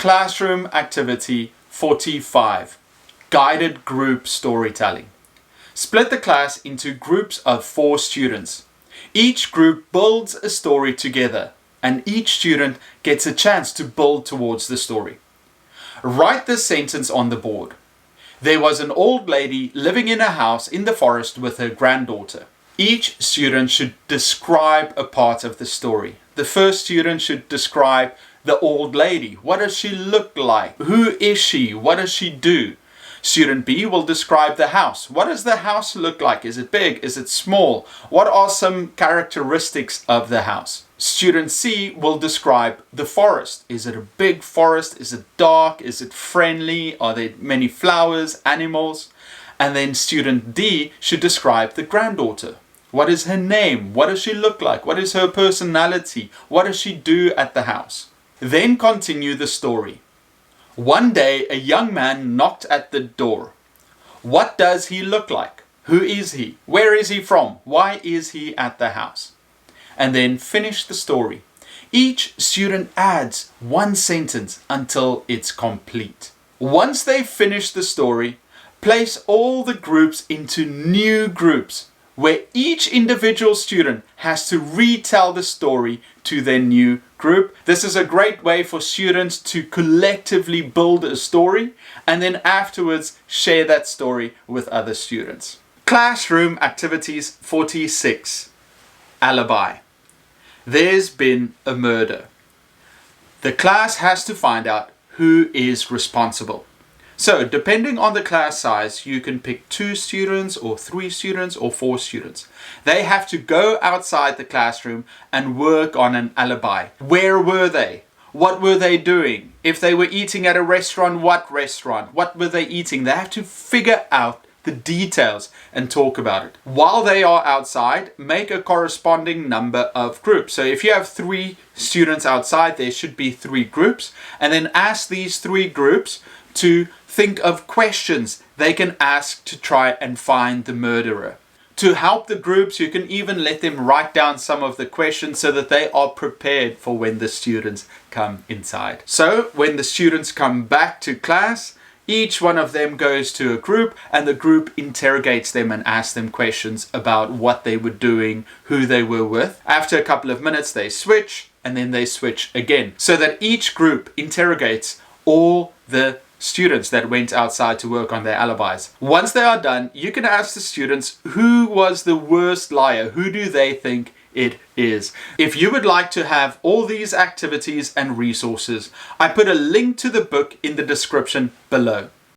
Classroom Activity 45, Guided Group Storytelling. Split the class into groups of 4 students. Each group builds a story together, and each student gets a chance to build towards the story. Write this sentence on the board. There was an old lady living in a house in the forest with her granddaughter. Each student should describe a part of the story. The first student should describe the old lady. What does she look like? Who is she? What does she do? Student B will describe the house. What does the house look like? Is it big? Is it small? What are some characteristics of the house? Student C will describe the forest. Is it a big forest? Is it dark? Is it friendly? Are there many flowers, animals? And then student D should describe the granddaughter. What is her name? What does she look like? What is her personality? What does she do at the house? Then continue the story. One day, a young man knocked at the door. What does he look like? Who is he? Where is he from? Why is he at the house? And then finish the story. Each student adds one sentence until it's complete. Once they finish the story, place all the groups into new groups where each individual student has to retell the story to their new group. This is a great way for students to collectively build a story and then afterwards share that story with other students. Classroom Activities 46, Alibi. There's been a murder. The class has to find out who is responsible. So, depending on the class size, you can pick 2 students or 3 students or 4 students. They have to go outside the classroom and work on an alibi. Where were they? What were they doing? If they were eating at a restaurant, what restaurant? What were they eating? They have to figure out the details and talk about it. While they are outside, make a corresponding number of groups. So if you have 3 students outside, there should be 3 groups. And then ask these 3 groups to think of questions they can ask to try and find the murderer. To help the groups, you can even let them write down some of the questions so that they are prepared for when the students come inside. So when the students come back to class, each one of them goes to a group and the group interrogates them and asks them questions about what they were doing, who they were with. After a couple of minutes, they switch and then they switch again so that each group interrogates all the students that went outside to work on their alibis. Once they are done, you can ask the students who was the worst liar. Who do they think it is? If you would like to have all these activities and resources, I put a link to the book in the description below.